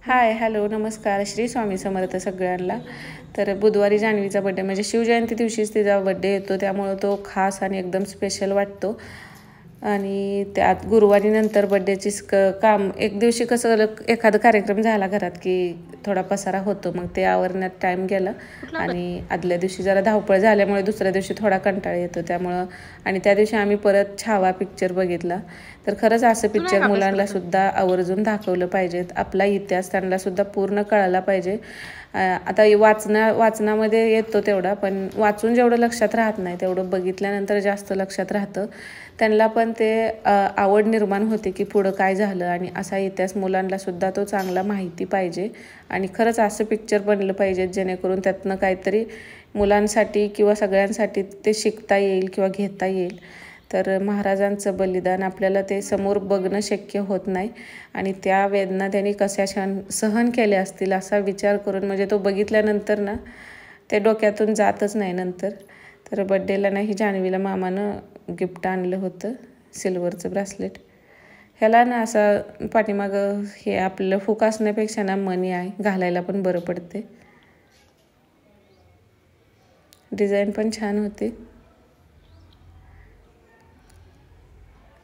Hi hello नमस्कार श्री स्वामी समर्थ सगळ्यांना. तर बुधवारी जान्हवीचा बड्डे म्हणजे शिवजयंती दिवशीच तिचा बड्डे येतो, त्यामुळं तो खास आणि एकदम स्पेशल वाटतो. आणि त्यात गुरुवारी नंतर बड्डेचीच काम एक दिवशी कसं एखादा कार्यक्रम झाला घरात की थोडा पसारा होतो, मग ते आवरण्यात टाईम गेला. आणि आदल्या दिवशी जरा धावपळ झाल्यामुळे दुसऱ्या दिवशी थोडा कंटाळा येतो, त्यामुळं आणि त्या दिवशी आम्ही परत छावा पिक्चर बघितला. तर खरंच असं पिक्चर मुलांना सुद्धा आवर्जून दाखवलं पाहिजेत. आपला इतिहास त्यांना सुद्धा पूर्ण कळायला पाहिजे. आता वाचनामध्ये येतो तेवढा, पण वाचून जेवढं लक्षात राहत नाही तेवढं बघितल्यानंतर जास्त लक्षात राहतं. त्यांना पण ते आवड निर्माण होते की पुढं काय झालं, आणि असा इतिहास मुलांना सुद्धा तो चांगला माहिती पाहिजे. आणि खरंच असं पिक्चर बनलं पाहिजे जेणेकरून त्यातनं काहीतरी मुलांसाठी किंवा सगळ्यांसाठी ते शिकता येईल किंवा घेता येईल. तर महाराजांचं बलिदान आपल्याला ते समोर बघणं शक्य होत नाही, आणि त्या वेदना त्यांनी कशा सहन केल्या असतील असा विचार करून म्हणजे तो बघितल्यानंतर ना ते डोक्यातून जातच नाही नंतर. तर बड्डेला नाही जान्हवीला मामानं गिफ्ट आणलं होतं, सिल्वरचं ब्रासलेट. ह्याला ना असं पाठीमागं हे आपलं फुक असण्यापेक्षा ना मनी आहे, घालायला पण बरं पडते. डिझाईन पण छान होती.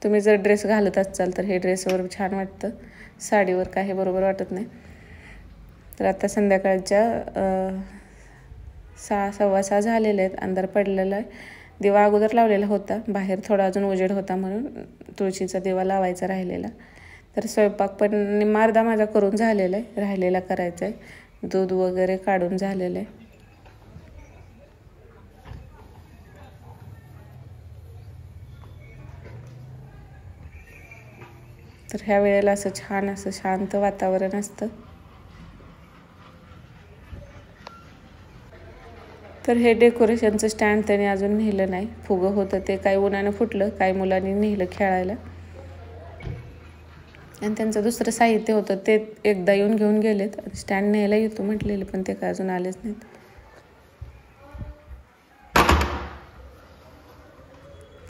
तुम्ही जर ड्रेस घालत असाल तर हे ड्रेसवर छान वाटतं, साडीवर काही बरोबर वाटत नाही. तर आता संध्याकाळच्या 6 सव्वा 6 झालेले आहेत, अंधार पडलेला आहे. दिवा अगोदर लावलेला होता, बाहेर थोडा अजून उजेड होता म्हणून तुळशीचा दिवा लावायचा राहिलेला. तर स्वयंपाक पण निम्मा अर्धा माझा करून झालेला आहे, राहिलेला करायचा आहे. दूध वगैरे काढून झालेलं आहे. तर ह्या वेळेला असं छान असं शांत वातावरण असतं. तर हे डेकोरेशनचं स्टँड त्याने अजून नेलं नाही. फुगं होतं ते काही उन्हानं फुटलं, काही मुलांनी नेलं खेळायला. आणि त्यांचं दुसरं साहित्य होतं ते एकदा येऊन घेऊन गेलेत. स्टँड न्यायला येतो म्हटलेलं, पण ते काय अजून आलेच नाहीत.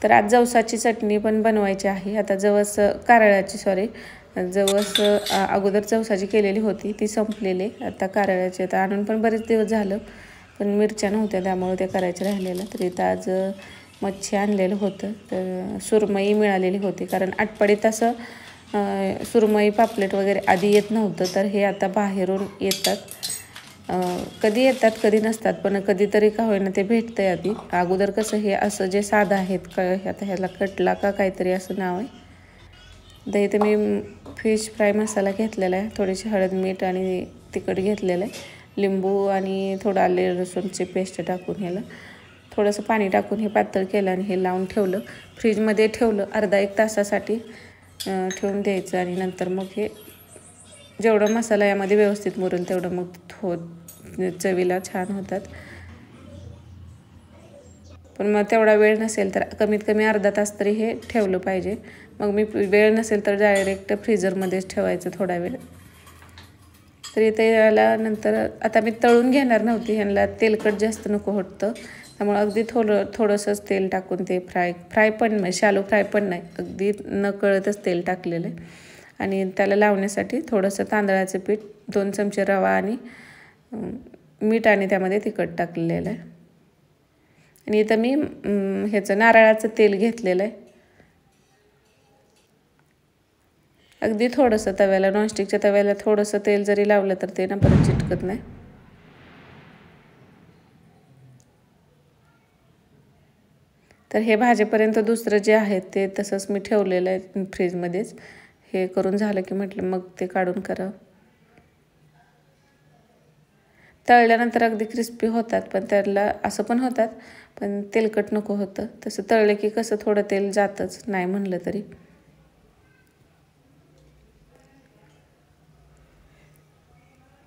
तर आज जवसाची चटणी पण बनवायची आहे. आता जवस अगोदर जवसाची केलेली होती ती संपलेली. आता कारळ्याची आता आणून पण बरेच दिवस झालं, पण मिरच्या नव्हत्या त्यामुळे ते करायचं राहिलेलं. तर इथं आज मच्छी आणलेलं होतं, तर सुरमई मिळालेली होती. कारण आटपाडीत असं सुरमई पापलेट वगैरे आधी येत नव्हतं, तर हे आता बाहेरून येतात. कधी येतात कधी नसतात, पण कधीतरी का होईना ते भेटतंय. आधी अगोदर कसं हे असं जे साधं आहेत आता ह्याला कटला का काहीतरी असं नाव आहे. तर इथे मी फिश फ्राय मसाला घेतलेला आहे, थोडीशी हळद मीठ आणि तिखट घेतलेलं आहे. लिंबू आणि थोडं आले लसूणची पेस्ट टाकून ह्याला थोडंसं पाणी टाकून हे पातळ केलं आणि हे लावून ठेवलं. फ्रीजमध्ये ठेवलं अर्धा एक तासासाठी ठेवून द्यायचं. आणि नंतर मग हे जेवढं मसाला यामध्ये व्यवस्थित मुरेल तेवढं मग चवीला छान होतात. पण मग तेवढा वेळ नसेल तर कमीत कमी अर्धा तास तरी हे ठेवलं पाहिजे. मग मी वेळ नसेल तर डायरेक्ट फ्रीजरमध्येच ठेवायचं थोडा वेळ. तर इथे याला नंतर आता मी तळून घेणार नव्हती, ह्यांना तेलकट जास्त नको होतं, त्यामुळे अगदी थोडंसंच तेल टाकून ते फ्राय पण शालो फ्राय पण नाही, अगदी नकळतच तेल टाकलेलं आहे. आणि त्याला लावण्यासाठी थोडंसं तांदळाचं पीठ, 2 चमचे रवा आणि मीठ आणि त्यामध्ये तिखट टाकलेलं आहे. आणि इथं मी ह्याचं नारळाचं तेल घेतलेलं आहे. अगदी थोडंसं तव्याला, नॉनस्टिकच्या तव्याला थोडंसं तेल जरी लावलं तर ते ना परत चिटकत नाही. तर हे भाजेपर्यंत दुसरं जे आहे ते तसंच मी ठेवलेलं आहे फ्रीजमध्येच. हे करून झालं की म्हटलं मग ते काढून करावं. तळल्यानंतर अगदी क्रिस्पी होतात, पण त्याला असं पण होतात, पण तेलकट नको होतं. तसं तळलं की कसं थोडं तेल जातंच नाही म्हणलं तरी.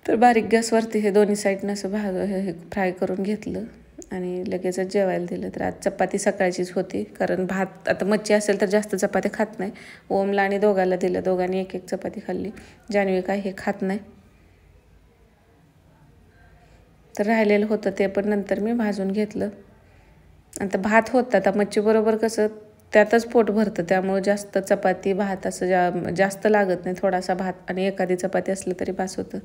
तर बारीक गॅसवरती हे दोन्ही साईडनं असं हे फ्राय करून घेतलं आणि लगेचच जेवायला दिलं. तर आज चपाती सकाळचीच होती, कारण भात आता मच्छी असेल तर जास्त चपाती खात नाही. ओमला आणि दोघांना दिलं, दोघांनी एक एक चपाती खाल्ली. जान्हवी काय हे खात नाही. तर राहिलेलं होतं ते पण नंतर मी भाजून घेतलं. आता भात होतं, आता मच्छीबरोबर कसं त्यातच पोट भरतं, त्यामुळे जास्त चपाती भात असं जास्त लागत नाही. थोडासा भात आणि एखादी चपाती असलं तरी बास होतं.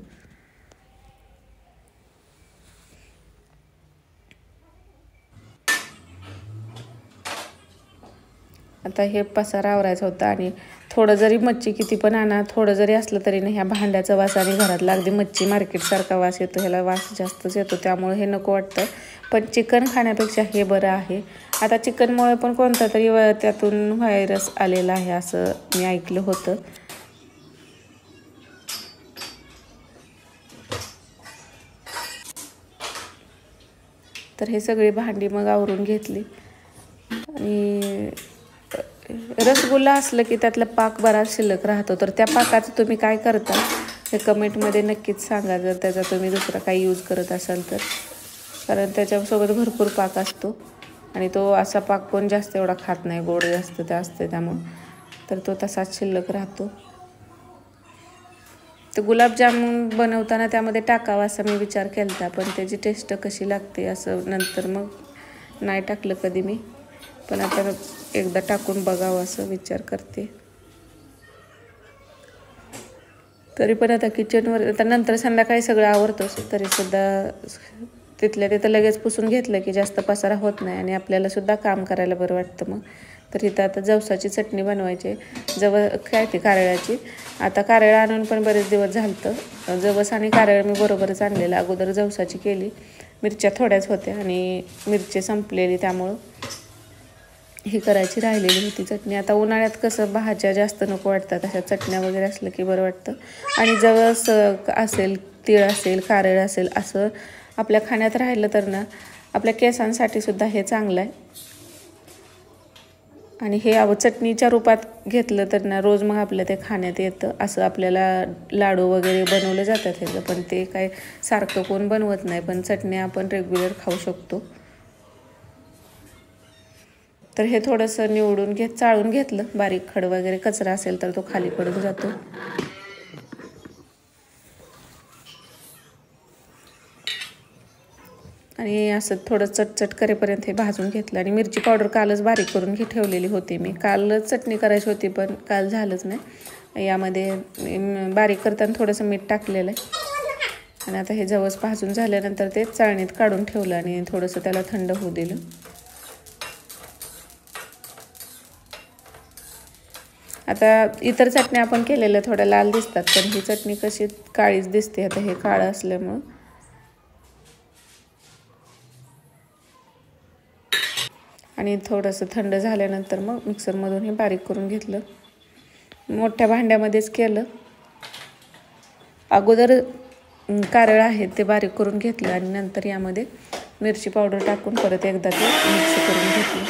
आता हे पसारा आवरायचा होता आणि थोडं जरी मच्छी किती पण आणा, थोडं जरी असलं तरी नाही ह्या भांड्याचा वास आणि घरातला अगदी मच्छी मार्केटसारखा वास येतो, ह्याला वास जास्तच येतो, त्यामुळे हे नको वाटतं. पण चिकन खाण्यापेक्षा हे बरं आहे. आता चिकनमुळे पण कोणता तरी त्यातून व्हायरस आलेला आहे असं मी ऐकलं होतं. तर हे सगळी भांडी मग आवरून घेतली. आणि रसगुल्ला असलं की त्यातला पाक बराच शिल्लक राहतो, तर त्या पाकाचं तुम्ही काय करता हे कमेंटमध्ये नक्कीच सांगा, जर त्याचा तुम्ही दुसरा काही यूज करत असाल तर. कारण त्याच्यासोबत भरपूर पाक असतो आणि तो असा पाक कोण जास्त एवढा खात नाही, गोड जास्त ते असते त्यामुळं, तर तो तसाच शिल्लक राहतो. तर गुलाबजामुन बनवताना त्यामध्ये टाकावा असा मी विचार केला होता, पण त्याची टेस्ट कशी लागते असं नंतर मग नाही टाकलं कधी मी, पण आता एकदा टाकून बघावं असं विचार करते. तरी पण आता किचनवर आता नंतर संध्याकाळी सगळं आवरतोच, तरीसुद्धा तिथल्या तिथं लगेच पुसून घेतलं की जास्त पसारा होत नाही आणि आपल्यालासुद्धा काम करायला बरं वाटतं. मग तर इथं आता जवसाची चटणी बनवायची, काय ती कारळ्याची. आता कारळ आणून पण बरेच दिवस झालं. जवस आणि कारळ मी बरोबरच आणलेलं. अगोदर जवसाची केली, मिरच्या थोड्याच होत्या आणि मिरची संपलेली, त्यामुळं ही करायची राहिलेली होती चटणी. आता उन्हाळ्यात कसं भाज्या जास्त नको वाटतात, अशा चटण्या वगैरे असलं की बरं वाटतं. आणि जवस असेल, तीळ असेल, कारळ असेल, असं आपल्या खाण्यात राहिलं तर ना आपल्या केसांसाठी सुद्धा हे चांगलं आहे. आणि हे चटणीच्या रूपात घेतलं तर ना रोज मग आपल्या ते खाण्यात येतं. असं आपल्याला लाडू वगैरे बनवले जातात ह्याचं, पण ते काय सारखं कोण बनवत नाही, पण चटण्या आपण रेग्युलर खाऊ शकतो. तर हे थोडंसं चाळून घेतलं, बारीक खड वगैरे कचरा असेल तर तो खाली पडून जातो. आणि असं थोडं चटचट करेपर्यंत हे भाजून घेतलं. आणि मिरची पावडर कालच बारीक करून ठेवलेली होती मी. कालच चटणी करायची होती पण काल झालंच नाही. यामध्ये बारीक करताना थोडंसं मीठ टाकलेलं आहे. आणि आता हे जवस भाजून झाल्यानंतर ते चाळणीत काढून ठेवलं आणि थोडंसं त्याला थंड होऊ दिलं. आता इतर चटण्या आपण केलेल्या थोड्या लाल दिसतात, पण ही चटणी कशी काळीच दिसते. आता हे काळं असल्यामुळं. आणि थोडंसं थंड झाल्यानंतर मग मिक्सरमधून हे बारीक करून घेतलं. मोठ्या भांड्यामध्येच केलं. अगोदर कारळ आहे ते बारीक करून घेतलं आणि नंतर यामध्ये मिरची पावडर टाकून परत एकदा ते मिक्स करून घेतलं.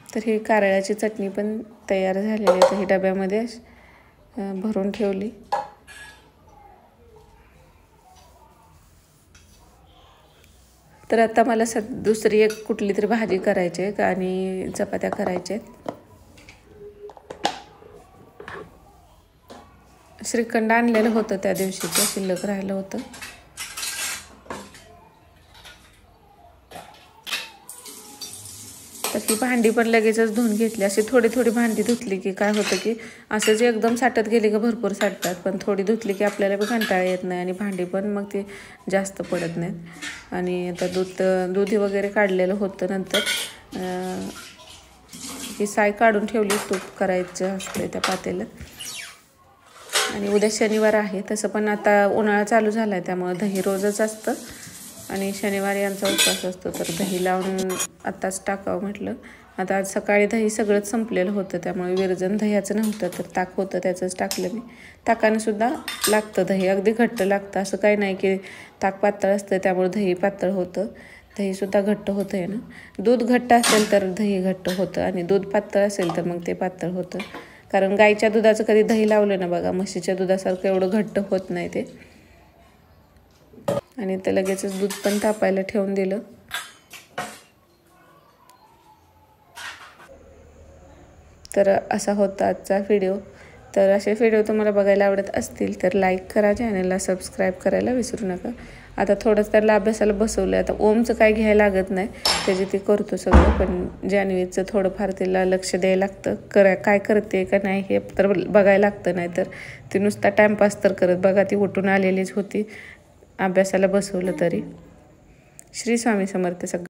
तर ही कारळ्याची चटणी पण तयार झालेली आहे. तर ही डब्यामध्ये भरून ठेवली. तर आता मला दुसरी एक कुठली तरी भाजी करायची आहे आणि चपात्या करायच्या आहेत. श्रीखंड आणलेलं होतं त्या दिवशीचं, शिल्लक राहिलं होतं. तर ही भांडी पण लगेचच धुवून घेतली. अशी थोडी थोडी भांडी धुतली की काय होतं की असं जे एकदम साठत गेली की भरपूर साठतात, पण थोडी धुतली की आपल्याला बी कंटाळा येत नाही आणि भांडी पण मग ती जास्त पडत नाहीत. आणि आता दूध वगैरे काढलेलं होतं. नंतर ही साय काढून ठेवली, तूप करायचं असतं त्या पातेल्यात. आणि उद्या शनिवार आहे, तसं पण आता उन्हाळा चालू झाला आहे त्यामुळे दही रोजच असतं आणि शनिवारी यांचा उपवास असतो, तर दही लावून आत्ताच टाकावं म्हटलं. आता आज सकाळी दही सगळंच संपलेलं होतं, त्यामुळे विरजन दह्याचं नव्हतं, तर ताक होतं त्याचंच टाकलं मी. ताकाने सुद्धा लागतं दही, अगदी घट्ट लागतं. असं काही नाही की ताक पातळ असतं त्यामुळे दही पातळ होतं, दहीसुद्धा घट्ट होतं आहे ना. दूध घट्ट असेल तर दही घट्ट होतं आणि दूध पातळ असेल तर मग ते पातळ होतं. कारण गाईच्या दुधाचं कधी दही लावलं ना बघा, म्हशीच्या दुधासारखं एवढं घट्ट होत नाही ते. आणि ते लगेचच दूध पण तापायला ठेवून दिलं. तर असा होता आजचा व्हिडिओ. तर असे व्हिडिओ तुम्हाला बघायला आवडत असतील तर लाईक करा, चॅनलला सबस्क्राईब करायला विसरू नका. आता थोडंच त्याला अभ्यासाला बसवलं. आता ओमचं काय घ्यायला लागत नाही, त्याचे ते करतो सगळं, पण जान्हवीचं थोडंफार तिला लक्ष द्यायला लागतं. काय करते का नाही हे तर बघायला लागतं, नाही तर ती नुसता टाईमपास तर करत. बघा ती उठून आलेलीच होती, अभ्यासाला बसवलं तरी. श्री स्वामी समर्थ सगळं.